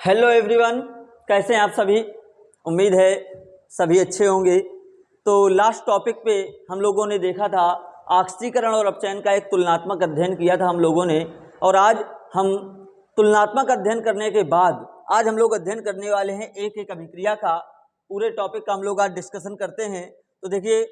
Hello everyone, कैसे हैं आप सभी। उम्मीद है सभी अच्छे होंगे। तो लास्ट टॉपिक पे हम लोगों ने देखा था ऑक्सीकरण और अपचयन का एक तुलनात्मक अध्ययन किया था हम लोगों ने। और आज हम तुलनात्मक अध्ययन करने के बाद आज हम लोग अध्ययन करने वाले हैं एक एक अभिक्रिया का। पूरे टॉपिक का हम लोग आज डिस्कशन करते हैं। तो देखिए,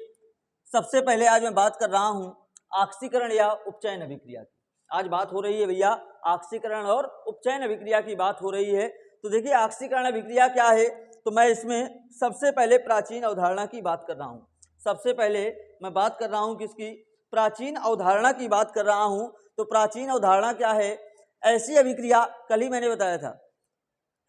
सबसे पहले आज मैं बात कर रहा हूँ ऑक्सीकरण या उपचयन अभिक्रिया की। आज बात हो रही है भैया ऑक्सीकरण और उपचयन अभिक्रिया की बात हो रही है। तो देखिए, ऑक्सीकरण अभिक्रिया क्या है, तो मैं इसमें सबसे पहले प्राचीन अवधारणा की बात कर रहा हूँ। सबसे पहले मैं बात कर रहा हूँ किसकी, प्राचीन अवधारणा की बात कर रहा हूँ। तो प्राचीन अवधारणा क्या है, ऐसी अभिक्रिया, कल ही मैंने बताया था,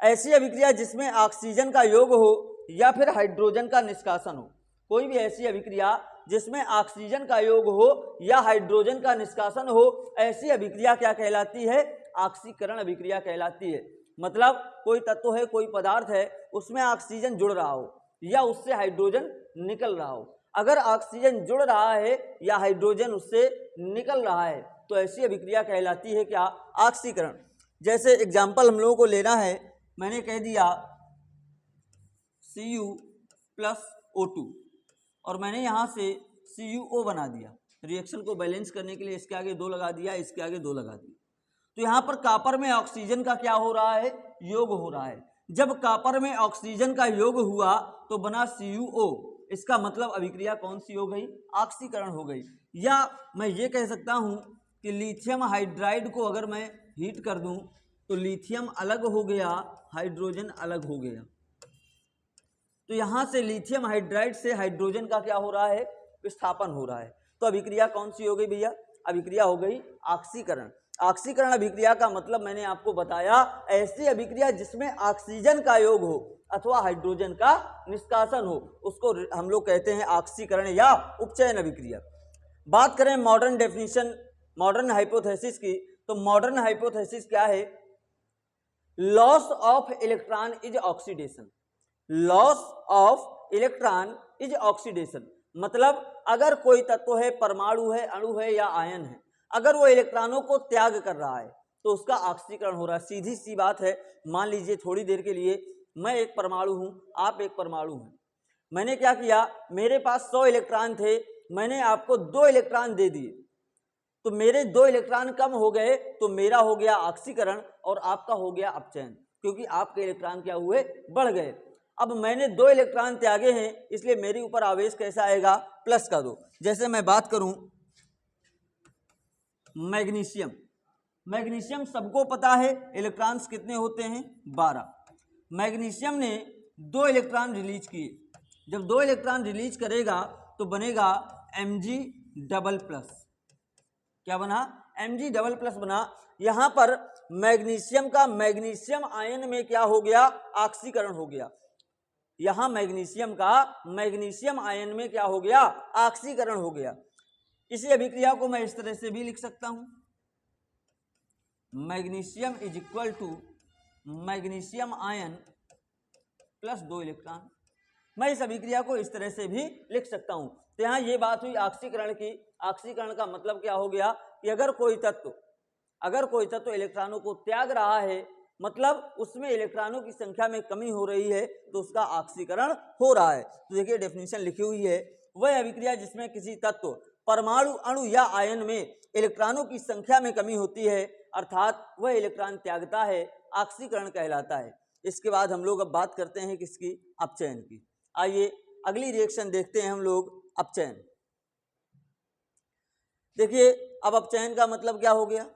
ऐसी अभिक्रिया जिसमें ऑक्सीजन का योग हो या फिर हाइड्रोजन का निष्कासन हो। कोई भी ऐसी अभिक्रिया जिसमें ऑक्सीजन का योग हो या हाइड्रोजन का निष्कासन हो, ऐसी अभिक्रिया क्या कहलाती है, ऑक्सीकरण अभिक्रिया कहलाती है। मतलब कोई तत्व है, कोई पदार्थ है, उसमें ऑक्सीजन जुड़ रहा हो या उससे हाइड्रोजन निकल रहा हो। अगर ऑक्सीजन जुड़ रहा है या हाइड्रोजन उससे निकल रहा है तो ऐसी अभिक्रिया कहलाती है क्या, ऑक्सीकरण। जैसे एग्जाम्पल हम लोगों को लेना है, मैंने कह दिया Cu प्लस O2 और मैंने यहाँ से CuO बना दिया। रिएक्शन को बैलेंस करने के लिए इसके आगे 2 लगा दिया, इसके आगे 2 लगा दिया। तो यहाँ पर कॉपर में ऑक्सीजन का क्या हो रहा है, योग हो रहा है। जब कॉपर में ऑक्सीजन का योग हुआ तो बना CuO। इसका मतलब अभिक्रिया कौन सी हो गई, ऑक्सीकरण हो गई। या मैं ये कह सकता हूँ कि लिथियम हाइड्राइड को अगर मैं हीट कर दूँ तो लिथियम अलग हो गया, हाइड्रोजन अलग हो गया। तो यहाँ से लिथियम हाइड्राइड से हाइड्रोजन का क्या हो रहा है, विस्थापन हो रहा है। तो अभिक्रिया कौन सी हो गई भैया, अभिक्रिया हो गई ऑक्सीकरण। ऑक्सीकरण अभिक्रिया का मतलब मैंने आपको बताया, ऐसी अभिक्रिया जिसमें ऑक्सीजन का योग हो अथवा हाइड्रोजन का निष्कासन हो, उसको हम लोग कहते हैं ऑक्सीकरण या उपचयन अभिक्रिया। बात करें मॉडर्न डेफिनेशन, मॉडर्न हाइपोथेसिस की, तो मॉडर्न हाइपोथेसिस क्या है, loss of electron is oxidation. Loss of electron is oxidation मतलब अगर कोई तत्व है, परमाणु है, अणु है या आयन है, अगर वो इलेक्ट्रॉनों को त्याग कर रहा है तो उसका ऑक्सीकरण हो रहा है। सीधी सी बात है। मान लीजिए थोड़ी देर के लिए मैं एक परमाणु हूं, आप एक परमाणु हैं। मैंने क्या किया, मेरे पास 100 इलेक्ट्रॉन थे, मैंने आपको 2 इलेक्ट्रॉन दे दिए, तो मेरे 2 इलेक्ट्रॉन कम हो गए तो मेरा हो गया ऑक्सीकरण और आपका हो गया अपचयन, क्योंकि आपके इलेक्ट्रॉन क्या हुए, बढ़ गए। अब मैंने 2 इलेक्ट्रॉन त्यागे हैं, इसलिए मेरे ऊपर आवेश कैसा आएगा, प्लस का 2। जैसे मैं बात करूं मैग्नीशियम, मैग्नीशियम सबको पता है इलेक्ट्रॉन्स कितने होते हैं, 12। मैग्नीशियम ने 2 इलेक्ट्रॉन रिलीज किए। जब 2 इलेक्ट्रॉन रिलीज करेगा तो बनेगा Mg डबल प्लस। क्या बना, Mg डबल प्लस बना। यहां पर मैग्नीशियम का मैग्नीशियम आयन में क्या हो गया, ऑक्सीकरण हो गया। यहां मैग्नीशियम का मैग्नीशियम आयन में क्या हो गया, ऑक्सीकरण हो गया। इसी अभिक्रिया को मैं इस तरह से भी लिख सकता हूं, magnesium is equal to magnesium ion plus 2 electron. मैं इस अभिक्रिया को इस तरह से भी लिख सकता हूं। तो यहां ये बात हुई ऑक्सीकरण की। ऑक्सीकरण का मतलब क्या हो गया कि अगर कोई तत्व इलेक्ट्रॉनों को त्याग रहा है, मतलब उसमें इलेक्ट्रॉनों की संख्या में कमी हो रही है, तो उसका ऑक्सीकरण हो रहा है। तो देखिए डेफिनेशन लिखी हुई है, वह अभिक्रिया जिसमें किसी तत्व, परमाणु, अणु या आयन में इलेक्ट्रॉनों की संख्या में कमी होती है, अर्थात वह इलेक्ट्रॉन त्यागता है, ऑक्सीकरण कहलाता है। इसके बाद हम लोग अब बात करते हैं किसकी, अपचयन की। आइए अगली रिएक्शन देखते हैं हम लोग, अपचयन। देखिए अब अपचयन का मतलब क्या हो गया,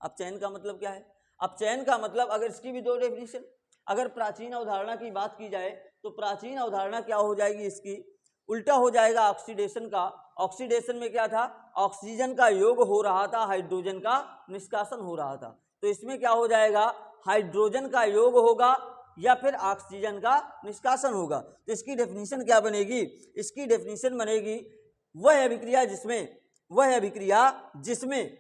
अपचयन का मतलब क्या है, अपचयन का मतलब, अगर इसकी भी 2 डेफिनेशन, अगर प्राचीन अवधारणा की बात की जाए तो प्राचीन अवधारणा क्या हो जाएगी, इसकी उल्टा हो जाएगा ऑक्सीडेशन का। ऑक्सीडेशन में क्या था, ऑक्सीजन का योग हो रहा था, हाइड्रोजन का निष्कासन हो रहा था। तो इसमें क्या हो जाएगा, हाइड्रोजन का योग होगा या फिर ऑक्सीजन का निष्कासन होगा। तो इसकी डेफिनेशन क्या बनेगी, इसकी डेफिनेशन बनेगी वह अभिक्रिया जिसमें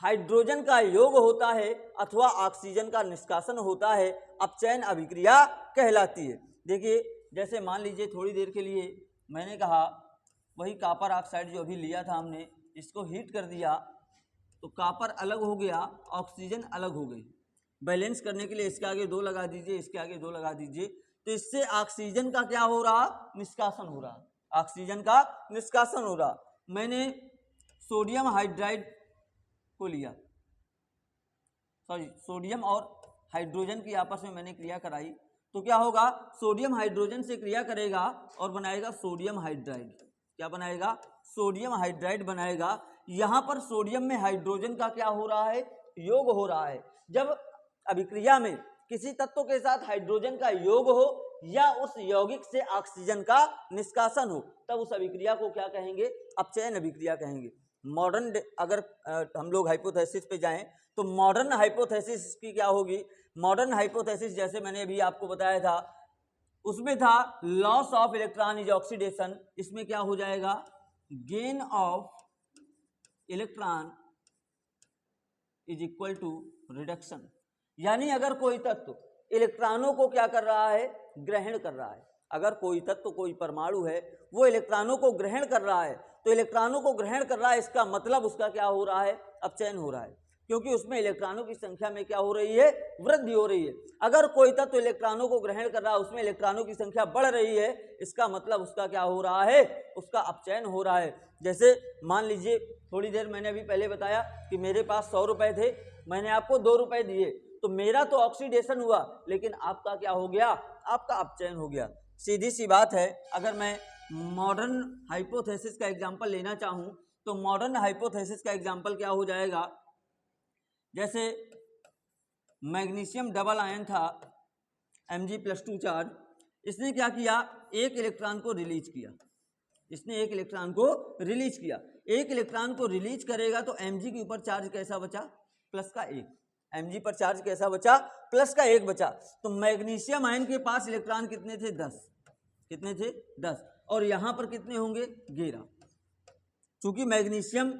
हाइड्रोजन का योग होता है अथवा ऑक्सीजन का निष्कासन होता है, अपचयन अभिक्रिया कहलाती है। देखिए जैसे मान लीजिए थोड़ी देर के लिए मैंने कहा वही कॉपर ऑक्साइड जो अभी लिया था हमने, इसको हीट कर दिया तो कॉपर अलग हो गया, ऑक्सीजन अलग हो गई। बैलेंस करने के लिए इसके आगे 2 लगा दीजिए, इसके आगे 2 लगा दीजिए, तो इससे ऑक्सीजन का क्या हो रहा, निष्कासन हो रहा, ऑक्सीजन का निष्कासन हो रहा। मैंने सोडियम हाइड्राइड को लिया, सॉरी सोडियम और हाइड्रोजन की आपस में मैंने क्रिया कराई, तो क्या होगा, सोडियम हाइड्रोजन से क्रिया करेगा और बनाएगा सोडियम हाइड्राइड। क्या बनाएगा, सोडियम हाइड्राइड बनाएगा। यहाँ पर सोडियम में हाइड्रोजन का क्या हो रहा है, योग हो रहा है। जब अभिक्रिया में किसी तत्व के साथ हाइड्रोजन का योग हो या उस यौगिक से ऑक्सीजन का निष्कासन हो, तब उस अभिक्रिया को क्या कहेंगे, अपचयन अभिक्रिया कहेंगे। मॉडर्न अगर हम लोग हाइपोथेसिस पे जाएं तो मॉडर्न हाइपोथेसिस की क्या होगी, मॉडर्न हाइपोथेसिस जैसे मैंने अभी आपको बताया था उसमें था loss of electron is oxidation, इसमें क्या हो जाएगा, gain of electron is equal to reduction. यानी अगर कोई तत्व इलेक्ट्रॉनों को क्या कर रहा है, ग्रहण कर रहा है, अगर कोई तत्व कोई परमाणु है वो इलेक्ट्रॉनों को ग्रहण कर रहा है, तो इलेक्ट्रॉनों को ग्रहण कर रहा है, इसका मतलब उसका क्या हो रहा है, अपचयन हो रहा है, क्योंकि उसमें इलेक्ट्रॉनों की संख्या में क्या हो रही है, वृद्धि हो रही है। अगर कोई तत्व इलेक्ट्रॉनों को ग्रहण कर रहा है, उसमें इलेक्ट्रॉनों की संख्या बढ़ रही है, इसका मतलब उसका क्या हो रहा है, उसका अपचयन हो रहा है। जैसे मान लीजिए थोड़ी देर मैंने अभी पहले बताया कि मेरे पास 100 रुपए थे, मैंने आपको 2 रुपए दिए, तो मेरा तो ऑक्सीडेशन हुआ, लेकिन आपका क्या हो गया, आपका अपचयन हो गया। सीधी सी बात है। अगर मैं मॉडर्न हाइपोथेसिस का एग्जांपल लेना चाहूं तो मॉडर्न हाइपोथेसिस का एग्जांपल क्या हो जाएगा, जैसे मैग्नीशियम डबल आयन था Mg+2 चार्ज, इसने क्या किया, एक इलेक्ट्रॉन को रिलीज किया, इसने एक इलेक्ट्रॉन को रिलीज किया। एक इलेक्ट्रॉन को रिलीज करेगा तो Mg के ऊपर चार्ज कैसा बचा, प्लस का 1, Mg पर चार्ज कैसा बचा, प्लस का 1 बचा। तो मैग्नीशियम आयन के पास इलेक्ट्रॉन कितने थे, 10, कितने थे, 10, और यहां पर कितने होंगे, 11। चूंकि मैग्नीशियम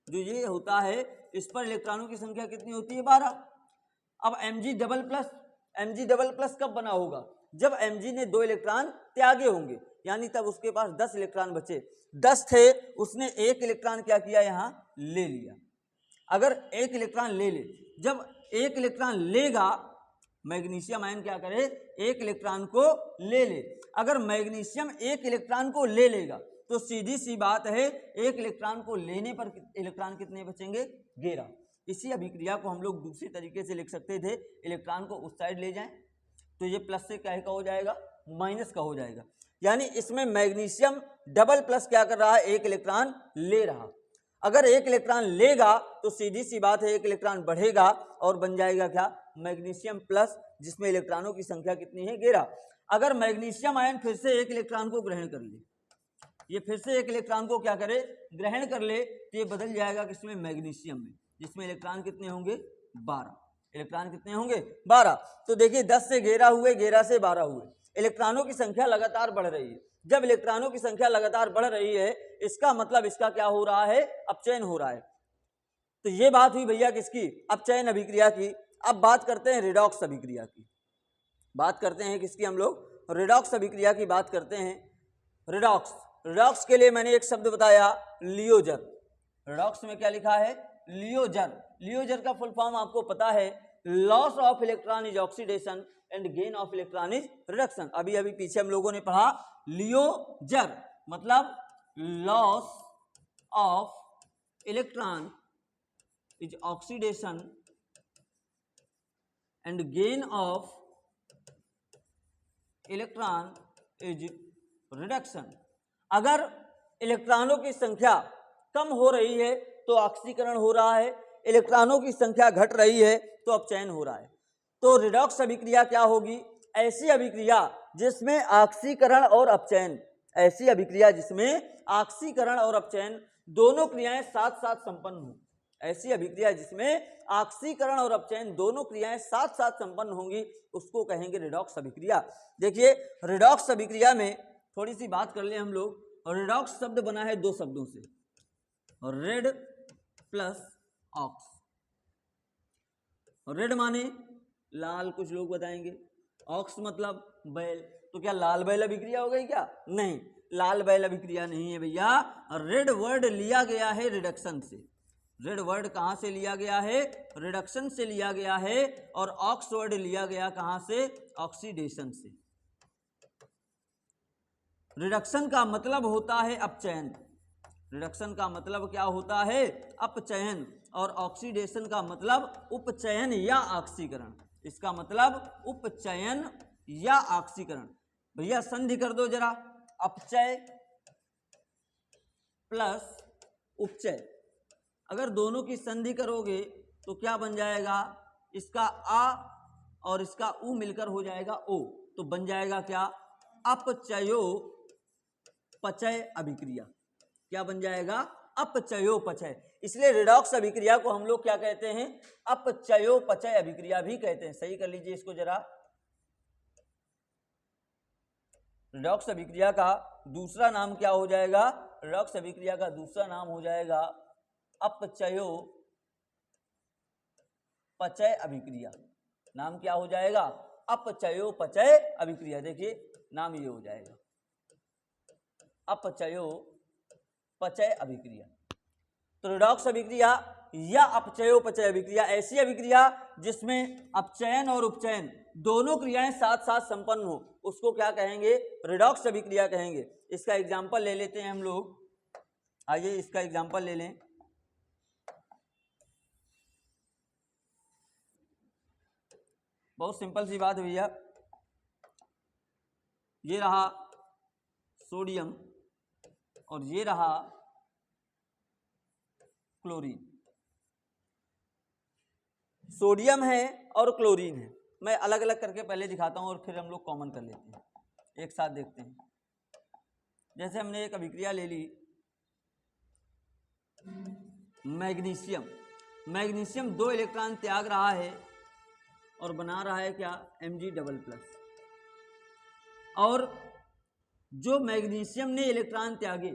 जो ये होता है इस पर इलेक्ट्रॉनों की संख्या कितनी होती है, 12। अब Mg डबल प्लस कब बना होगा, जब Mg ने 2 इलेक्ट्रॉन त्यागे होंगे, यानी तब उसके पास 10 इलेक्ट्रॉन बचे। 10 थे, उसने एक इलेक्ट्रॉन क्या किया, यहां ले लिया। अगर एक इलेक्ट्रॉन ले ले, जब एक इलेक्ट्रॉन लेगा, मैग्नीशियम आयन क्या करे, एक इलेक्ट्रॉन को ले ले। अगर मैग्नीशियम एक इलेक्ट्रॉन को ले लेगा तो सीधी सी बात है, एक इलेक्ट्रॉन को लेने पर इलेक्ट्रॉन कितने बचेंगे, 11। इसी अभिक्रिया को हम लोग दूसरे तरीके से लिख सकते थे, इलेक्ट्रॉन को उस साइड ले जाएं तो ये प्लस से क्या का हो जाएगा, माइनस का हो जाएगा। यानी इसमें मैग्नीशियम डबल प्लस क्या कर रहा है, एक इलेक्ट्रॉन ले रहा। अगर एक इलेक्ट्रॉन लेगा तो सीधी सी बात है, एक इलेक्ट्रॉन बढ़ेगा और बन जाएगा क्या, मैग्नीशियम प्लस, जिसमें इलेक्ट्रॉनों की संख्या कितनी है, 11। अगर मैग्नीशियम आयन फिर से एक इलेक्ट्रॉन को ग्रहण कर ले, ये फिर से एक इलेक्ट्रॉन को क्या करे, ग्रहण कर ले, तो ये बदल जाएगा किसमें, मैग्नीशियम में, जिसमें इलेक्ट्रॉन कितने होंगे, 12। इलेक्ट्रॉन कितने होंगे, 12। तो देखिए 10 से 11 हुए, 11 से 12 हुए, इलेक्ट्रॉनों की संख्या लगातार बढ़ रही है। जब इलेक्ट्रॉनों की संख्या लगातार बढ़ रही है, इसका मतलब इसका क्या हो रहा है, अपचयन हो रहा है। तो ये बात हुई भैया किसकी, अपचयन अभिक्रिया की। अब बात करते हैं रिडॉक्स अभिक्रिया की, बात करते हैं किसकी, हम लोग रिडॉक्स अभिक्रिया की बात करते हैं। रिडॉक्स के लिए मैंने एक शब्द बताया, लियोजर। रिडॉक्स में क्या लिखा है, लियोजर। लियोजर का फुल फॉर्म आपको पता है, loss of electron is oxidation and gain of electron is reduction. अभी अभी पीछे हम लोगों ने पढ़ा, लियोजर मतलब loss of electron is oxidation and gain of electron is reduction. अगर इलेक्ट्रॉनों की संख्या कम हो रही है तो ऑक्सीकरण हो रहा है, इलेक्ट्रॉनों की संख्या घट रही है तो अपचयन हो रहा है। तो रिडॉक्स अभिक्रिया क्या होगी, ऐसी अभिक्रिया जिसमें ऑक्सीकरण और अपचयन, ऐसी अभिक्रिया जिसमें ऑक्सीकरण और अपचयन दोनों क्रियाएं साथ साथ संपन्न हो, ऐसी अभिक्रिया जिसमें ऑक्सीकरण और अपचयन दोनों क्रियाएं साथ साथ संपन्न होंगी, उसको कहेंगे रिडॉक्स अभिक्रिया। देखिए रिडॉक्स अभिक्रिया में थोड़ी सी बात कर ले हम लोग। रिडॉक्स शब्द बना है 2 शब्दों से, रेड प्लस ऑक्स। रेड माने लाल, कुछ लोग बताएंगे, ऑक्स मतलब बैल। तो क्या लाल बैल अभिक्रिया हो गई क्या, नहीं, लाल बैल अभिक्रिया नहीं है भैया। रेड वर्ड लिया गया है रिडक्शन से, रेड वर्ड कहाँ से लिया गया है? रिडक्शन से लिया गया है। और ऑक्स वर्ड लिया गया कहाँ से? ऑक्सीडेशन से। रिडक्शन का मतलब होता है अपचयन। रिडक्शन का मतलब क्या होता है? अपचयन। और ऑक्सीडेशन का मतलब उपचयन या ऑक्सीकरण। इसका मतलब उपचयन या ऑक्सीकरण। भैया संधि कर दो जरा, अपचय प्लस उपचय। अगर दोनों की संधि करोगे तो क्या बन जाएगा? इसका आ और इसका उ मिलकर हो जाएगा ओ, तो बन जाएगा क्या? अपचयो पचय अभिक्रिया। क्या बन जाएगा? अपचयोपचय। इसलिए रिडॉक्स अभिक्रिया को हम लोग क्या कहते हैं? अपचयोपचय अभिक्रिया भी कहते हैं। सही कर लीजिए इसको जरा। रिडॉक्स अभिक्रिया का दूसरा नाम क्या हो जाएगा? रिडॉक्स अभिक्रिया का दूसरा नाम हो जाएगा अपचयोपचय अभिक्रिया। नाम क्या हो जाएगा? अपचयोपचय अभिक्रिया। देखिए नाम ये हो जाएगा अपचयोपचय अभिक्रिया। तो रिडॉक्स अभिक्रिया या अपचयोपचय अभिक्रिया ऐसी अभिक्रिया जिसमें अपचयन और उपचयन दोनों क्रियाएं साथ साथ संपन्न हो, उसको क्या कहेंगे? रिडॉक्स अभिक्रिया कहेंगे। इसका एग्जांपल ले लेते हैं हम लोग। आइए इसका एग्जांपल ले लें। बहुत सिंपल सी बात है भैया। ये रहा सोडियम और ये रहा क्लोरीन। सोडियम है और क्लोरीन है। मैं अलग अलग करके पहले दिखाता हूं और फिर हम लोग कॉमन कर लेते हैं, एक साथ देखते हैं। जैसे हमने एक अभिक्रिया ले ली मैग्नीशियम। मैग्नीशियम 2 इलेक्ट्रॉन त्याग रहा है और बना रहा है क्या? Mg+। और जो मैग्नीशियम ने इलेक्ट्रॉन त्यागे,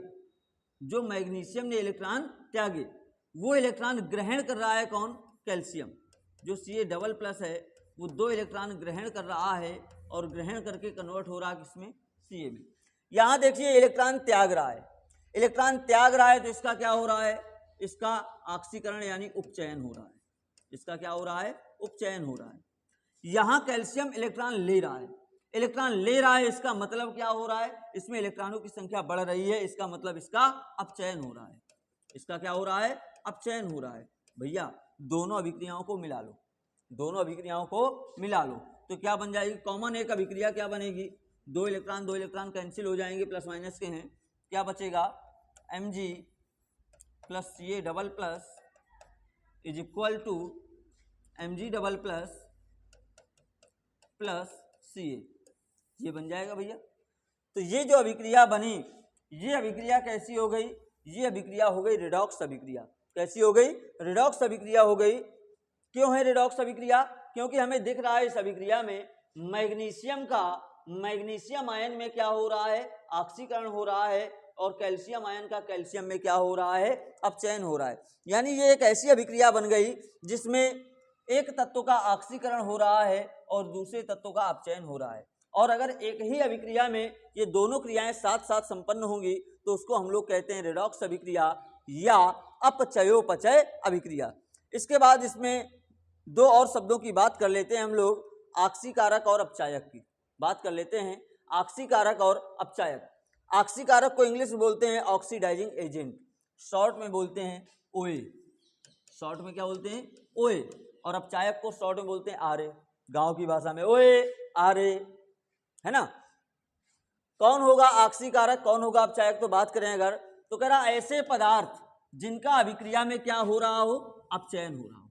वो इलेक्ट्रॉन ग्रहण कर रहा है कौन? कैल्शियम। जो Ca++ है वो 2 इलेक्ट्रॉन ग्रहण कर रहा है और ग्रहण करके कन्वर्ट हो रहा है किसमें? Ca में। यहां देखिए इलेक्ट्रॉन त्याग रहा है। इलेक्ट्रॉन त्याग रहा है तो इसका क्या हो रहा है? इसका ऑक्सीकरण यानी उपचयन हो रहा है। इसका क्या हो रहा है? उपचयन हो रहा है। यहां कैल्शियम इलेक्ट्रॉन ले रहा है। इलेक्ट्रॉन ले रहा है, इसका मतलब क्या हो रहा है? इसमें इलेक्ट्रॉनों की संख्या बढ़ रही है, इसका मतलब इसका अपचयन हो रहा है। इसका क्या हो रहा है? अपचयन हो रहा है। भैया दोनों अभिक्रियाओं को मिला लो, दोनों अभिक्रियाओं को मिला लो तो क्या बन जाएगी? कॉमन एक अभिक्रिया क्या बनेगी? 2 इलेक्ट्रॉन कैंसिल हो जाएंगे, प्लस माइनस के हैं। क्या बचेगा? Mg+Ca++ is equal to Mg++ plus Ca। ये बन जाएगा भैया। तो ये जो अभिक्रिया बनी, ये अभिक्रिया कैसी हो गई? ये अभिक्रिया हो गई रिडॉक्स अभिक्रिया। कैसी हो गई? रिडॉक्स अभिक्रिया हो गई। क्यों है रिडॉक्स अभिक्रिया? क्योंकि हमें दिख रहा है इस अभिक्रिया में मैग्नीशियम आयन में क्या हो रहा है? ऑक्सीकरण हो रहा है। और कैल्शियम आयन का कैल्शियम में क्या हो रहा है? अपचयन हो रहा है। यानी ये एक ऐसी अभिक्रिया बन गई जिसमें एक तत्व का ऑक्सीकरण हो रहा है और दूसरे तत्व का अपचयन हो रहा है। और अगर एक ही अभिक्रिया में ये दोनों क्रियाएं साथ साथ संपन्न होंगी तो उसको हम लोग कहते हैं रिडॉक्स अभिक्रिया या अपचयोपचय अभिक्रिया। इसके बाद इसमें 2 और शब्दों की बात कर लेते हैं हम लोग, ऑक्सीकारक और अपचायक की बात कर लेते हैं। ऑक्सीकारक और अपचायक। ऑक्सीकारक को इंग्लिश में बोलते हैं ऑक्सीडाइजिंग एजेंट, शॉर्ट में बोलते हैं ओए। शॉर्ट में क्या बोलते हैं? ओए। और अपचायक को शॉर्ट में बोलते हैं आरे, गांव की भाषा में ओए आरे, है ना। कौन होगा ऑक्सीकारक, कौन होगा अपचायक? तो बात करें अगर तो कह रहा ऐसे पदार्थ जिनका अभिक्रिया में क्या हो रहा हो? अपचयन हो रहा हो।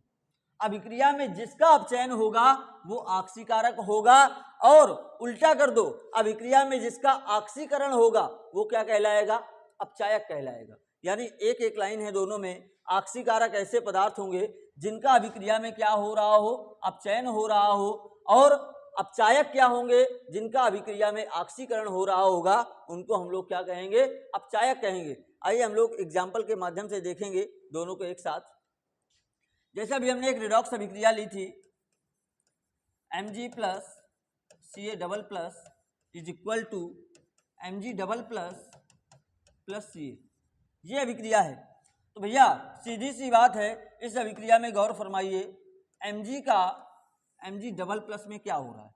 अभिक्रिया में जिसका अपचयन होगा वो ऑक्सीकारक होगा। और उल्टा कर दो, अभिक्रिया में जिसका ऑक्सीकरण होगा वो क्या कहलाएगा? अपचायक कहलाएगा। यानी एक एक लाइन है दोनों में। ऑक्सीकारक ऐसे पदार्थ होंगे जिनका अभिक्रिया में क्या हो रहा हो? अपचयन हो रहा हो। और अपचायक क्या होंगे? जिनका अभिक्रिया में ऑक्सीकरण हो रहा होगा, उनको हम लोग क्या कहेंगे? अपचायक कहेंगे। आइए हम लोग एग्जाम्पल के माध्यम से देखेंगे दोनों को एक साथ। जैसे अभी हमने एक रिडॉक्स अभिक्रिया ली थी, Mg+Ca++ is equal to Mg++ plus Ca। ये अभिक्रिया है। तो भैया सीधी सी बात है, इस अभिक्रिया में गौर फरमाइए, Mg डबल प्लस में क्या हो रहा है,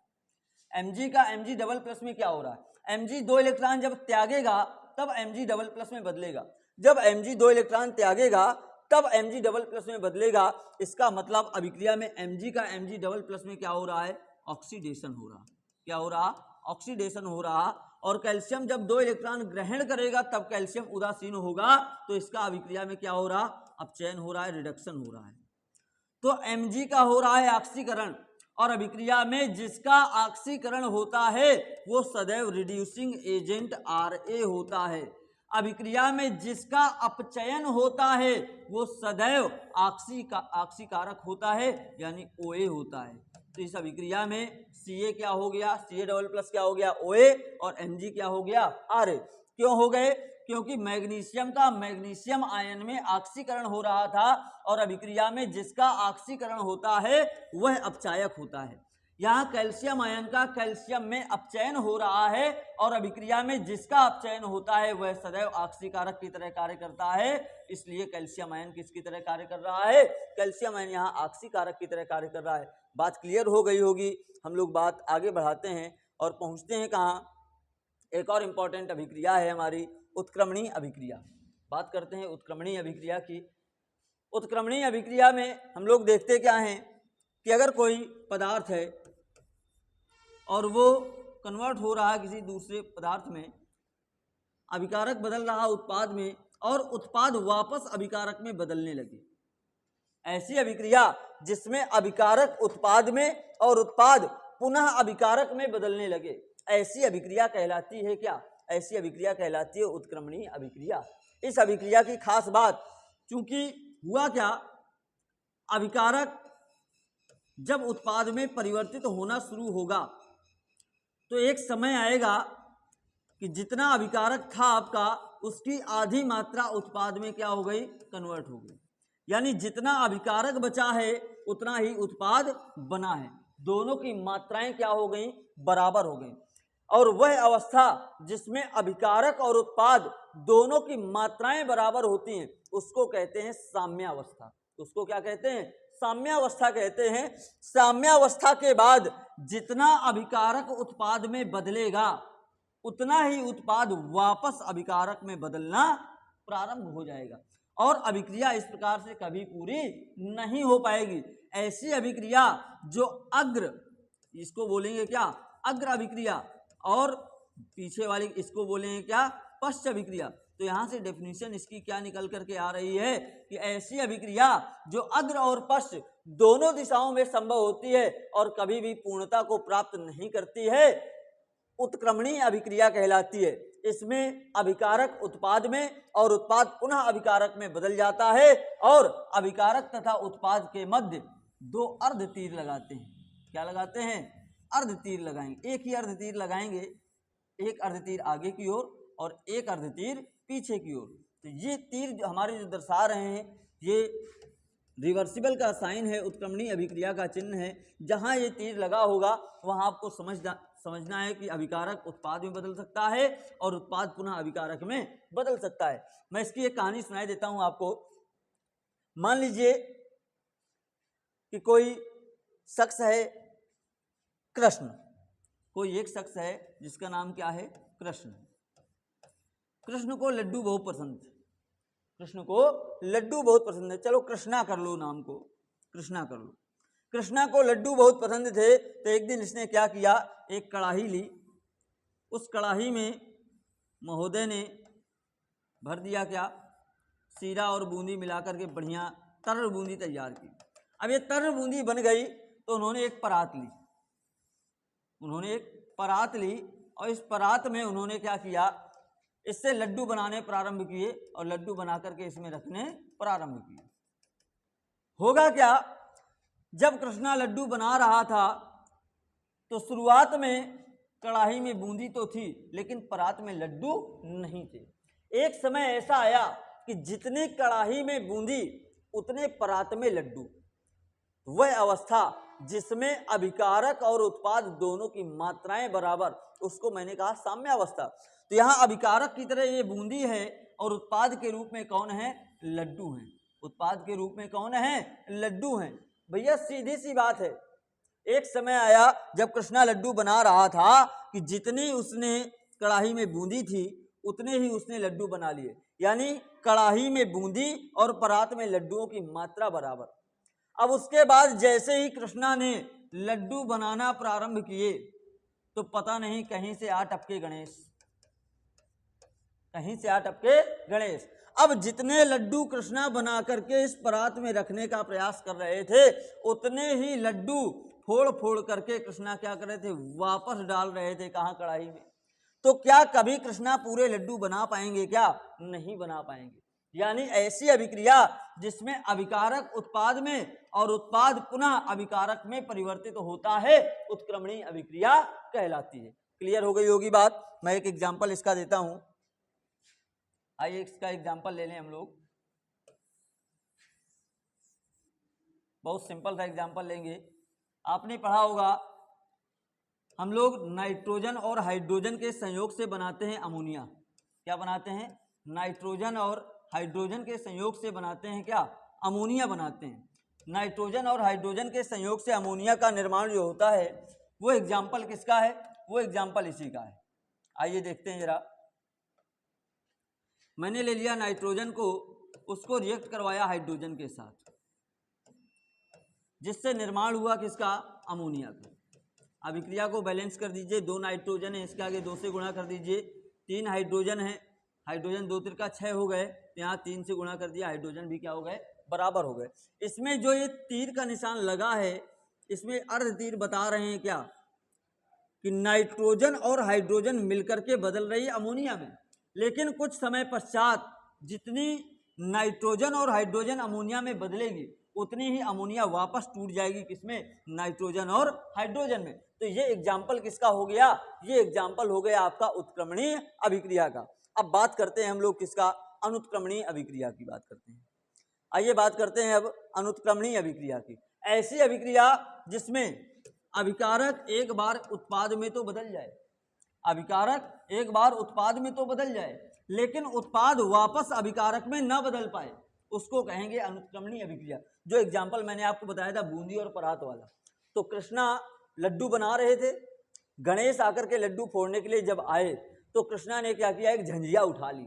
Mg डबल प्लस में क्या हो रहा है, Mg 2 इलेक्ट्रॉन जब त्यागेगा तब Mg डबल प्लस में बदलेगा, जब Mg 2 इलेक्ट्रॉन त्यागेगा तब Mg डबल प्लस में बदलेगा। इसका मतलब अभिक्रिया में Mg डबल प्लस में क्या हो रहा है, ऑक्सीडेशन हो रहा। क्या हो रहा, ऑक्सीडेशन हो रहा। और कैल्शियम जब 2 इलेक्ट्रॉन ग्रहण करेगा तब कैल्शियम उदासीन होगा, तो इसका अभिक्रिया में क्या हो रहा, अपचयन हो रहा है, रिडक्शन हो रहा है। तो Mg का हो रहा है ऑक्सीकरण, और अभिक्रिया में जिसका ऑक्सीकरण होता है वो सदैव रिड्यूसिंग एजेंट Ra होता है। अभिक्रिया में जिसका अपचयन होता है वो सदैव ऑक्सीकारक होता है, यानी OA होता है। तो इस अभिक्रिया में Ca क्या हो गया, Ca डबल प्लस क्या हो गया, OA, और Mg क्या हो गया, Ra। क्यों हो गए, क्योंकि मैग्नीशियम का मैग्नीशियम आयन में ऑक्सीकरण हो रहा था, और अभिक्रिया में जिसका ऑक्सीकरण होता है वह अपचायक होता है। यहाँ कैल्शियम आयन का कैल्शियम में अपचयन हो रहा है, और अभिक्रिया में जिसका अपचयन होता है वह सदैव ऑक्सीकारक की तरह कार्य करता है। इसलिए कैल्शियम आयन किसकी तरह कार्य कर रहा है, कैल्शियम आयन यहाँ ऑक्सीकारक की तरह कार्य कर रहा है। बात क्लियर हो गई होगी। हम लोग बात आगे बढ़ाते हैं और पहुँचते हैं कहाँ, एक और इम्पॉर्टेंट अभिक्रिया है हमारी उत्क्रमणीय अभिक्रिया। बात करते हैं उत्क्रमणीय अभिक्रिया की। उत्क्रमणीय अभिक्रिया में हम लोग देखते क्या हैं कि अगर कोई पदार्थ है और वो कन्वर्ट हो रहा है किसी दूसरे पदार्थ में, अभिकारक बदल रहा उत्पाद में, और उत्पाद वापस अभिकारक में बदलने लगे, ऐसी अभिक्रिया जिसमें अभिकारक उत्पाद में और उत्पाद पुनः अभिकारक में बदलने लगे, ऐसी अभिक्रिया कहलाती है क्या, ऐसी अभिक्रिया कहलाती है उत्क्रमणीय अभिक्रिया। इस अभिक्रिया की खास बात, चूंकि हुआ क्या, अभिकारक जब उत्पाद में परिवर्तित होना शुरू होगा तो एक समय आएगा कि जितना अभिकारक था आपका उसकी आधी मात्रा उत्पाद में क्या हो गई, कन्वर्ट हो गई। यानी जितना अभिकारक बचा है उतना ही उत्पाद बना है, दोनों की मात्राएं क्या हो गई, बराबर हो गई। और वह अवस्था जिसमें अभिकारक और उत्पाद दोनों की मात्राएं बराबर होती हैं उसको कहते हैं साम्यावस्था। उसको क्या कहते हैं, साम्यावस्था कहते हैं। साम्यावस्था के बाद जितना अभिकारक उत्पाद में बदलेगा उतना ही उत्पाद वापस अभिकारक में बदलना प्रारंभ हो जाएगा, और अभिक्रिया इस प्रकार से कभी पूरी नहीं हो पाएगी। ऐसी अभिक्रिया जो अग्र, इसको बोलेंगे क्या, अग्र अभिक्रिया, और पीछे वाली इसको बोलेंगे क्या, पश्च अभिक्रिया। तो यहाँ से डेफिनेशन इसकी क्या निकल करके आ रही है कि ऐसी अभिक्रिया जो अग्र और पश्च दोनों दिशाओं में संभव होती है और कभी भी पूर्णता को प्राप्त नहीं करती है, उत्क्रमणीय अभिक्रिया कहलाती है। इसमें अभिकारक उत्पाद में और उत्पाद पुनः अभिकारक में बदल जाता है, और अभिकारक तथा उत्पाद के मध्य दो अर्ध तीर लगाते हैं। क्या लगाते हैं, अर्ध तीर लगाएंगे। एक ही अर्ध तीर लगाएंगे, एक अर्ध तीर आगे की ओर और एक अर्ध तीर पीछे की ओर। तो ये तीर जो हमारे जो दर्शा रहे हैं ये रिवर्सिबल का साइन है, उत्क्रमणीय अभिक्रिया का चिन्ह है। जहाँ ये तीर लगा होगा वहाँ आपको समझना है कि अभिकारक उत्पाद में बदल सकता है और उत्पाद पुनः अभिकारक में बदल सकता है। मैं इसकी एक कहानी सुनाई देता हूँ आपको। मान लीजिए कि कोई शख्स है कृष्ण, कोई एक शख्स है जिसका नाम क्या है, कृष्ण। कृष्ण को लड्डू बहुत पसंद थे, कृष्ण को लड्डू बहुत पसंद है। चलो कृष्णा कर लो, नाम को कृष्णा कर लो। कृष्णा को लड्डू बहुत पसंद थे, तो एक दिन इसने क्या किया, एक कड़ाही ली, उस कड़ाही में महोदय ने भर दिया क्या, सीरा और बूंदी मिलाकर के बढ़िया तरल बूंदी तैयार की। अब ये तरल बूंदी बन गई तो उन्होंने एक परात ली, और इस परात में उन्होंने क्या किया, इससे लड्डू बनाने प्रारंभ किए और लड्डू बना करके इसमें रखने प्रारंभ किए। होगा क्या, जब कृष्णा लड्डू बना रहा था तो शुरुआत में कड़ाही में बूंदी तो थी लेकिन परात में लड्डू नहीं थे। एक समय ऐसा आया कि जितनी कड़ाही में बूंदी उतने परात में लड्डू। वह अवस्था जिसमें अभिकारक और उत्पाद दोनों की मात्राएं बराबर, उसको मैंने कहा साम्यावस्था। तो यहाँ अभिकारक की तरह ये बूंदी है और उत्पाद के रूप में कौन है? लड्डू हैं। उत्पाद के रूप में कौन है? लड्डू हैं। भैया सीधी सी बात है, एक समय आया जब कृष्णा लड्डू बना रहा था कि जितनी उसने कढ़ाई में बूंदी थी उतने ही उसने लड्डू बना लिए, यानी कढ़ाई में बूंदी और परात में लड्डुओं की मात्रा बराबर। अब उसके बाद जैसे ही कृष्णा ने लड्डू बनाना प्रारंभ किए तो पता नहीं कहीं से आ टपके गणेश, कहीं से आ टपके गणेश। अब जितने लड्डू कृष्णा बना करके इस परात में रखने का प्रयास कर रहे थे उतने ही लड्डू फोड़ फोड़ करके कृष्णा क्या कर रहे थे? वापस डाल रहे थे। कहाँ? कढ़ाई में। तो क्या कभी कृष्णा पूरे लड्डू बना पाएंगे? क्या नहीं बना पाएंगे। यानी ऐसी अभिक्रिया जिसमें अभिकारक उत्पाद में और उत्पाद पुनः अभिकारक में परिवर्तित होता है, उत्क्रमणीय अभिक्रिया कहलाती है। क्लियर हो गई होगी बात। मैं एक एग्जाम्पल इसका देता हूं। आइए इसका एग्जाम्पल ले लें हम लोग। बहुत सिंपल सा एग्जाम्पल लेंगे। आपने पढ़ा होगा हम लोग नाइट्रोजन और हाइड्रोजन के संयोग से बनाते हैं अमोनिया। क्या बनाते हैं? नाइट्रोजन और हाइड्रोजन के संयोग से बनाते हैं क्या? अमोनिया बनाते हैं। नाइट्रोजन और हाइड्रोजन के संयोग से अमोनिया का निर्माण जो होता है वो एग्जाम्पल किसका है? वो एग्जाम्पल इसी का है। आइए देखते हैं जरा। मैंने ले लिया नाइट्रोजन को, उसको रिएक्ट करवाया हाइड्रोजन के साथ, जिससे निर्माण हुआ किसका? अमोनिया का। अभिक्रिया को बैलेंस कर दीजिए। 2 नाइट्रोजन है, इसके आगे 2 से गुणा कर दीजिए। 3 हाइड्रोजन है, हाइड्रोजन 2 तिरका 6 हो गए, यहाँ 3 से गुणा कर दिया, हाइड्रोजन भी क्या हो गए? बराबर हो गए। इसमें जो ये तीर का निशान लगा है इसमें अर्ध तीर बता रहे हैं क्या? कि नाइट्रोजन और हाइड्रोजन मिलकर के बदल रही है अमोनिया में। लेकिन कुछ समय पश्चात जितनी नाइट्रोजन और हाइड्रोजन अमोनिया में बदलेगी उतनी ही अमोनिया वापस टूट जाएगी किसमें? नाइट्रोजन और हाइड्रोजन में। तो ये एग्जाम्पल किसका हो गया? ये एग्जाम्पल हो गया आपका उत्क्रमणीय अभिक्रिया का। अब बात करते हैं हम लोग किसका? अनुत्क्रमणीय अभिक्रिया की बात करते हैं। आइए बात करते हैं अब अनुत्क्रमणीय अभिक्रिया की। ऐसी अभिक्रिया जिसमें अभिकारक एक बार उत्पाद में तो बदल जाए, अभिकारक एक बार उत्पाद में तो बदल जाए लेकिन उत्पाद वापस अभिकारक में न बदल पाए, उसको कहेंगे अनुत्क्रमणीय अभिक्रिया। जो एग्जाम्पल मैंने आपको बताया था बूंदी और परात वाला, तो कृष्णा लड्डू बना रहे थे, गणेश आकर के लड्डू फोड़ने के लिए जब आए तो कृष्णा ने क्या किया? एक झंझिया उठा ली।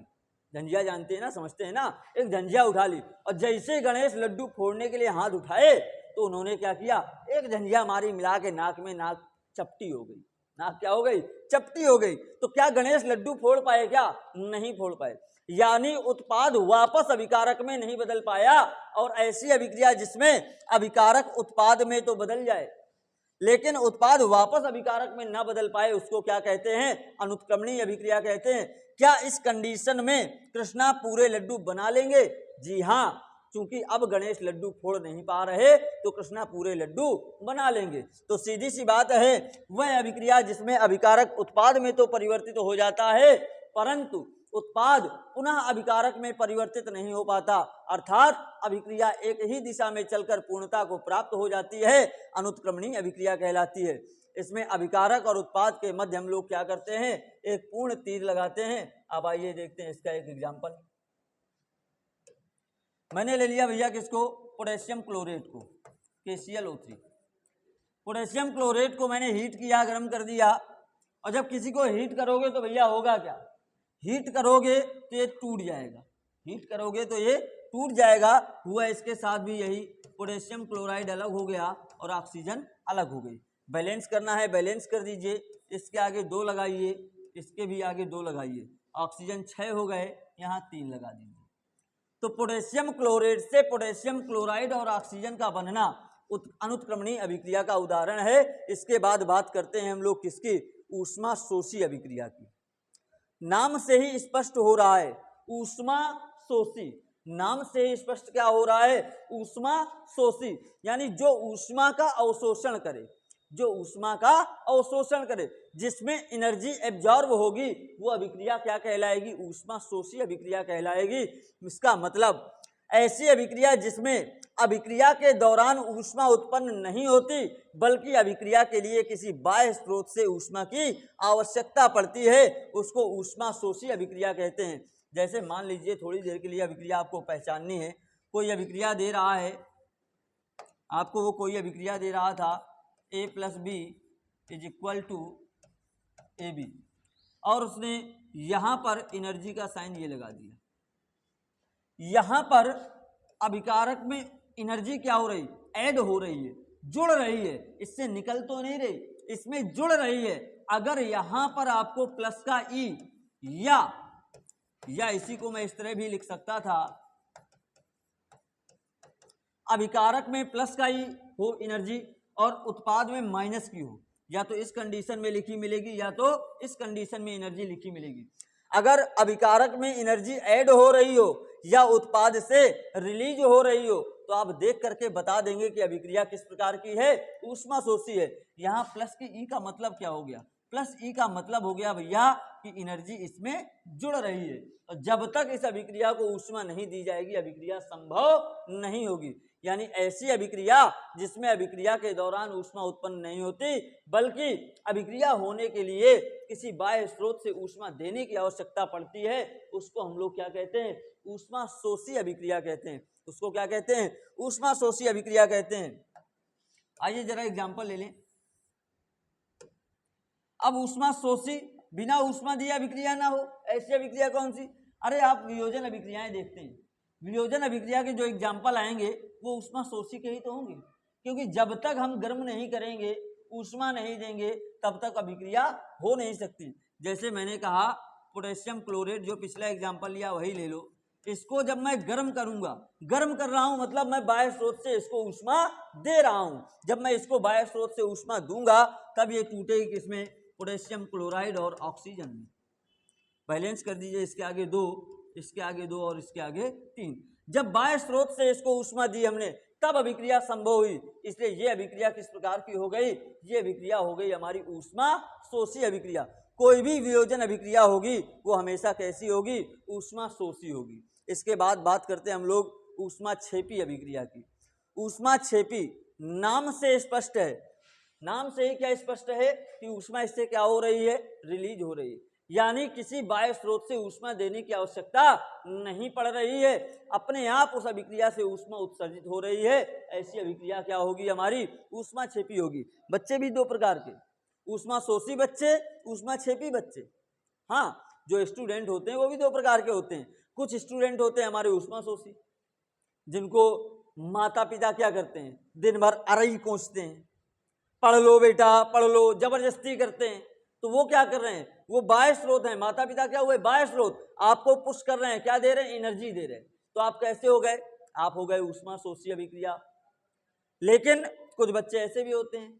झंझिया जानते हैं ना, समझते हैं ना? एक झंझिया उठा ली और जैसे गणेश लड्डू फोड़ने के लिए हाथ उठाए तो उन्होंने क्या किया? एक झंझिया मारी, मिला के नाक में, नाक चपटी हो गई। नाक क्या हो गई? चपटी हो गई। तो क्या गणेश लड्डू फोड़ पाए? क्या नहीं फोड़ पाए। यानी उत्पाद वापस अभिकारक में नहीं बदल पाया। और ऐसी अभिक्रिया जिसमें अभिकारक उत्पाद में तो बदल जाए लेकिन उत्पाद वापस अभिकारक में न बदल पाए, उसको क्या कहते हैं? अनुत्क्रमणीय अभिक्रिया कहते हैं। क्या इस कंडीशन में कृष्णा पूरे लड्डू बना लेंगे? जी हाँ, क्योंकि अब गणेश लड्डू फोड़ नहीं पा रहे तो कृष्णा पूरे लड्डू बना लेंगे। तो सीधी सी बात है, वह अभिक्रिया जिसमें अभिकारक उत्पाद में तो परिवर्तित हो जाता है परंतु उत्पाद पुनः अभिकारक में परिवर्तित नहीं हो पाता, अर्थात अभिक्रिया एक ही दिशा में चलकर पूर्णता को प्राप्त हो जाती है, अनुत्क्रमणीय अभिक्रिया कहलाती है। इसमें अभिकारक और उत्पाद के मध्य हम लोग क्या करते हैं? एक पूर्ण तीर लगाते हैं। अब आइए देखते हैं इसका एक एग्जाम्पल। मैंने ले लिया भैया किसको? पोटेशियम क्लोरेट को, KClO3। पोटेशियम क्लोरेट को मैंने हीट किया, गर्म कर दिया। और जब किसी को हीट करोगे तो भैया होगा क्या? हीट करोगे तो ये टूट जाएगा, हीट करोगे तो ये टूट जाएगा। हुआ इसके साथ भी यही, पोटेशियम क्लोराइड अलग हो गया और ऑक्सीजन अलग हो गई। बैलेंस करना है, बैलेंस कर दीजिए। इसके आगे 2 लगाइए, इसके भी आगे 2 लगाइए। ऑक्सीजन 6 हो गए, यहाँ 3 लगा दीजिए। तो पोटेशियम क्लोरेट से पोटेशियम क्लोराइड और ऑक्सीजन का बनना अनुत्क्रमणीय अभिक्रिया का उदाहरण है। इसके बाद बात करते हैं हम लोग किसकी? ऊष्मा शोषी अभिक्रिया की। नाम से ही स्पष्ट हो रहा है, ऊष्मा शोषी। नाम से ही स्पष्ट क्या हो रहा है? ऊष्मा शोषी, यानी जो ऊष्मा का अवशोषण करे, जो ऊष्मा का अवशोषण करे, जिसमें एनर्जी एब्जॉर्ब होगी, वो अभिक्रिया क्या कहलाएगी? ऊष्मा शोषी अभिक्रिया कहलाएगी। इसका मतलब ऐसी अभिक्रिया जिसमें अभिक्रिया के दौरान ऊष्मा उत्पन्न नहीं होती बल्कि अभिक्रिया के लिए किसी बाह्य स्रोत से ऊष्मा की आवश्यकता पड़ती है, उसको ऊष्मा शोषी अभिक्रिया कहते हैं। जैसे मान लीजिए थोड़ी देर के लिए अभिक्रिया आपको पहचाननी है, कोई अभिक्रिया दे रहा है आपको, वो कोई अभिक्रिया दे रहा था A + B = AB, और उसने यहाँ पर एनर्जी का साइन ये लगा दिया। यहाँ पर अभिकारक में एनर्जी क्या हो रही, ऐड हो रही है, जुड़ रही है, इससे निकल तो नहीं रही, इसमें जुड़ रही है। अगर यहाँ पर आपको प्लस का E या इसी को मैं इस तरह भी लिख सकता था, अभिकारक में प्लस का E हो एनर्जी और उत्पाद में माइनस की हो, या तो इस कंडीशन में लिखी मिलेगी या तो इस कंडीशन में एनर्जी लिखी मिलेगी। अगर अभिकारक में एनर्जी ऐड हो रही हो या उत्पाद से रिलीज हो रही हो तो आप देख करके बता देंगे कि अभिक्रिया किस प्रकार की है, ऊष्मा शोषी है। यहाँ प्लस की ई का मतलब क्या हो गया, प्लस ई का मतलब हो गया भैया कि एनर्जी इसमें जुड़ रही है, और जब तक इस अभिक्रिया को ऊष्मा नहीं दी जाएगी अभिक्रिया संभव नहीं होगी। यानी ऐसी अभिक्रिया जिसमें अभिक्रिया के दौरान ऊष्मा उत्पन्न नहीं होती बल्कि अभिक्रिया होने के लिए किसी बाह्य स्रोत से ऊष्मा देने की आवश्यकता पड़ती है, उसको हम लोग क्या कहते हैं, ऊष्मा शोषी अभिक्रिया कहते हैं। उसको क्या कहते हैं, ऊष्मा शोषी अभिक्रिया कहते हैं। आइए जरा एग्जांपल ले लें। अब ऊष्मा शोषी बिना ऊष्मा दिए अभिक्रिया ना हो, ऐसी अभिक्रिया कौन सी? अरे आप वियोजन अभिक्रियाएं देखते हैं, वियोजन अभिक्रिया के जो एग्जाम्पल आएंगे वो ऊष्मा शोषी के ही तो होंगे, क्योंकि जब तक हम गर्म नहीं करेंगे, ऊष्मा नहीं देंगे, तब तक अभिक्रिया हो नहीं सकती। जैसे मैंने कहा पोटेशियम क्लोरेट, जो पिछला एग्जाम्पल लिया वही ले लो। इसको जब मैं गर्म करूंगा, गर्म कर रहा हूं मतलब मैं बाह्य स्रोत से इसको ऊष्मा दे रहा हूं। जब मैं इसको बाह्य स्रोत से ऊष्मा दूंगा तब ये टूटेगी किसमें, पोटेशियम क्लोराइड और ऑक्सीजन में। बैलेंस कर दीजिए, इसके आगे 2, इसके आगे 2 और इसके आगे 3। जब बाह्य स्रोत से इसको ऊष्मा दी हमने तब अभिक्रिया संभव हुई, इसलिए ये अभिक्रिया किस प्रकार की हो गई, ये अभिक्रिया हो गई हमारी ऊष्मा शोषी अभिक्रिया। कोई भी वियोजन अभिक्रिया होगी वो हमेशा कैसी होगी, ऊष्मा शोषी होगी। इसके बाद बात करते हैं हम लोग ऊष्मा क्षेपी अभिक्रिया की। ऊष्मा क्षेपी नाम से स्पष्ट है, नाम से ही क्या स्पष्ट है कि ऊष्मा इससे क्या हो रही है, रिलीज हो रही है, यानी किसी बाह्य स्रोत से ऊष्मा देने की आवश्यकता नहीं पड़ रही है, अपने आप उस अभिक्रिया से ऊष्मा उत्सर्जित हो रही है। ऐसी अभिक्रिया क्या होगी, हमारी ऊष्मा क्षेपी होगी। बच्चे भी 2 प्रकार के, ऊष्मा शोषी बच्चे, ऊष्मा क्षेपी बच्चे। हाँ, जो स्टूडेंट होते हैं वो भी 2 प्रकार के होते हैं। कुछ स्टूडेंट होते हैं हमारे ऊष्मा शोषी, जिनको माता पिता क्या करते हैं, दिन भर अरई कोसते हैं, पढ़ लो बेटा पढ़ लो, जबरदस्ती करते हैं। तो वो क्या कर रहे हैं, वो बाह्य स्रोत हैं, माता पिता क्या हुए, बाह्य स्रोत, आपको पुश कर रहे हैं, क्या दे रहे हैं, एनर्जी दे रहे हैं। तो आप कैसे हो गए, आप हो गए ऊष्मा शोषी अभिक्रिया। लेकिन कुछ बच्चे ऐसे भी होते हैं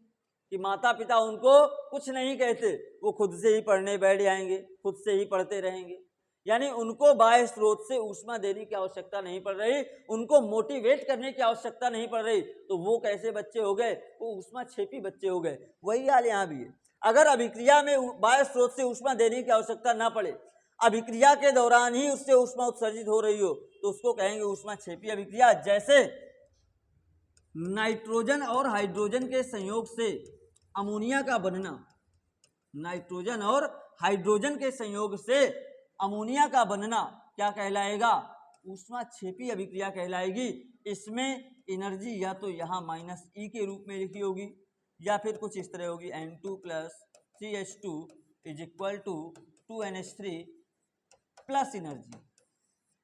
कि माता पिता उनको कुछ नहीं कहते, वो खुद से ही पढ़ने बैठ जाएंगे, खुद से ही पढ़ते रहेंगे, यानी उनको बाह्य स्रोत से ऊष्मा देने की आवश्यकता नहीं पड़ रही, उनको मोटिवेट करने की आवश्यकता नहीं पड़ रही। तो वो कैसे बच्चे हो गए, वो ऊष्मा क्षेपी बच्चे हो गए। वही हाल यहाँ भी है। अगर अभिक्रिया में बाह्य स्रोत से ऊष्मा देने की आवश्यकता ना पड़े, अभिक्रिया के दौरान ही उससे ऊष्मा उत्सर्जित हो रही हो, तो उसको कहेंगे ऊष्मा क्षेपी अभिक्रिया। जैसे नाइट्रोजन और हाइड्रोजन के संयोग से अमोनिया का बनना, नाइट्रोजन और हाइड्रोजन के संयोग से अमोनिया का बनना क्या कहलाएगा, ऊष्मा क्षेपी अभिक्रिया कहलाएगी। इसमें एनर्जी या तो यहाँ -E के रूप में लिखी होगी या फिर कुछ इस तरह होगी, N2 + CH2 = 2NH3 plus energy.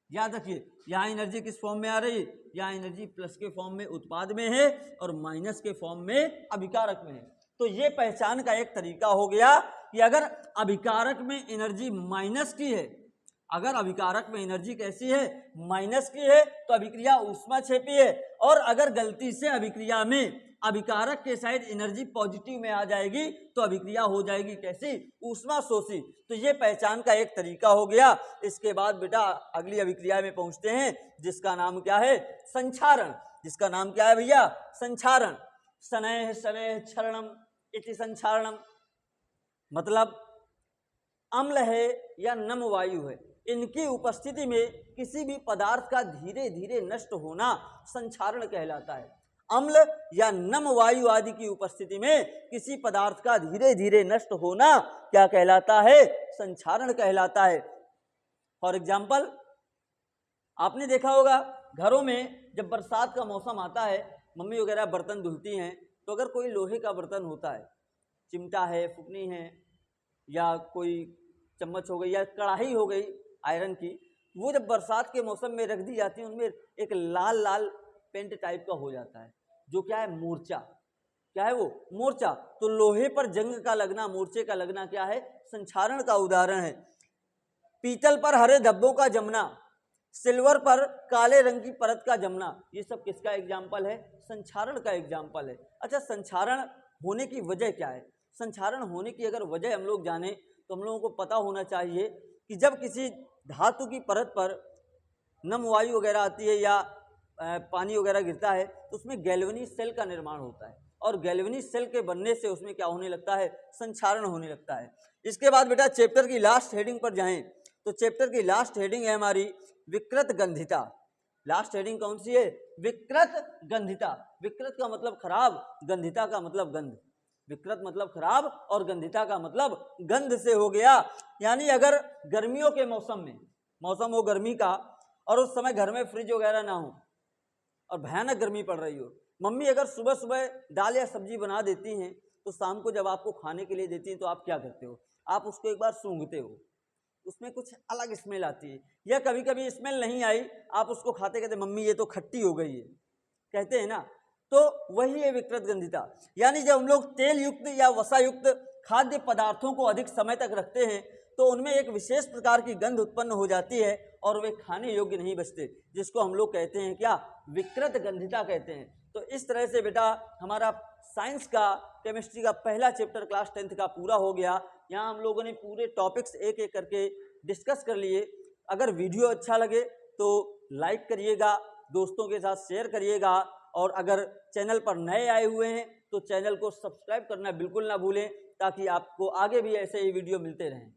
याद रखिए, यहाँ एनर्जी किस फॉर्म में आ रही, यहाँ एनर्जी प्लस के फॉर्म में उत्पाद में है और माइनस के फॉर्म में अभिकारक में है। तो ये पहचान का एक तरीका हो गया कि अगर अभिकारक में एनर्जी माइनस की है, अगर अभिकारक में एनर्जी कैसी है, माइनस की है, तो अभिक्रिया ऊष्मा क्षेपी है। और अगर गलती से अभिक्रिया में अभिकारक के साइड एनर्जी पॉजिटिव में आ जाएगी तो अभिक्रिया हो जाएगी कैसी, ऊष्मा शोषी। तो ये पहचान का एक तरीका हो गया। इसके बाद बेटा अगली अभिक्रिया में पहुंचते हैं जिसका नाम क्या है, संक्षारण। जिसका नाम क्या है भैया, संक्षारण। शनैः शनैः क्षरणम इति संक्षारणम, मतलब अम्ल है या नम वायु है, इनकी उपस्थिति में किसी भी पदार्थ का धीरे धीरे नष्ट होना संक्षारण कहलाता है। अम्ल या नम वायु आदि की उपस्थिति में किसी पदार्थ का धीरे धीरे नष्ट होना क्या कहलाता है? संक्षारण कहलाता है। फॉर एग्जाम्पल, आपने देखा होगा घरों में जब बरसात का मौसम आता है, मम्मी वगैरह बर्तन धुलती हैं, तो अगर कोई लोहे का बर्तन होता है, चिमटा है, फुकनी है, या कोई चम्मच हो गई या कढ़ाई हो गई आयरन की, वो जब बरसात के मौसम में रख दी जाती है, उनमें एक लाल लाल पेंट टाइप का हो जाता है, जो क्या है? मोर्चा। क्या है वो? मोर्चा। तो लोहे पर जंग का लगना, मोर्चे का लगना क्या है? संक्षारण का उदाहरण है। पीतल पर हरे धब्बों का जमना, सिल्वर पर काले रंग की परत का जमना, ये सब किसका एग्जाम्पल है? संक्षारण का एग्जाम्पल है। अच्छा, संक्षारण होने की वजह क्या है? संक्षारण होने की अगर वजह हम लोग जाने तो हम लोगों को पता होना चाहिए कि जब किसी धातु की परत पर नम वायु वगैरह आती है या पानी वगैरह गिरता है, तो उसमें गैल्वेनिक सेल का निर्माण होता है, और गैल्वेनिक सेल के बनने से उसमें क्या होने लगता है? संक्षारण होने लगता है। इसके बाद बेटा चैप्टर की लास्ट हेडिंग पर जाएं, तो चैप्टर की लास्ट हेडिंग है हमारी विकृत गंधिता। लास्ट हेडिंग कौन सी है? विकृत गंधिता। विकृत का मतलब खराब, गंधिता का मतलब गंध। विकृत मतलब खराब और गंधिता का मतलब गंध से हो गया। यानी अगर गर्मियों के मौसम में, मौसम हो गर्मी का, और उस समय घर में फ्रिज वगैरह ना हो और भयानक गर्मी पड़ रही हो, मम्मी अगर सुबह सुबह दाल या सब्जी बना देती हैं, तो शाम को जब आपको खाने के लिए देती हैं तो आप क्या करते हो? आप उसको एक बार सूंघते हो, उसमें कुछ अलग स्मेल आती है, या कभी कभी स्मेल नहीं आई, आप उसको खाते कहते मम्मी ये तो खट्टी हो गई है, कहते हैं ना, तो वही है विकृत गंधिता। यानी जब हम लोग तेल युक्त या वसा युक्त खाद्य पदार्थों को अधिक समय तक रखते हैं तो उनमें एक विशेष प्रकार की गंध उत्पन्न हो जाती है और वे खाने योग्य नहीं बचते, जिसको हम लोग कहते हैं क्या? विकृत गंधिता कहते हैं। तो इस तरह से बेटा हमारा साइंस का, केमिस्ट्री का पहला चैप्टर क्लास 10th का पूरा हो गया। यहाँ हम लोगों ने पूरे टॉपिक्स एक एक करके डिस्कस कर लिए। अगर वीडियो अच्छा लगे तो लाइक करिएगा, दोस्तों के साथ शेयर करिएगा, और अगर चैनल पर नए आए हुए हैं तो चैनल को सब्सक्राइब करना बिल्कुल ना भूलें, ताकि आपको आगे भी ऐसे ही वीडियो मिलते रहें।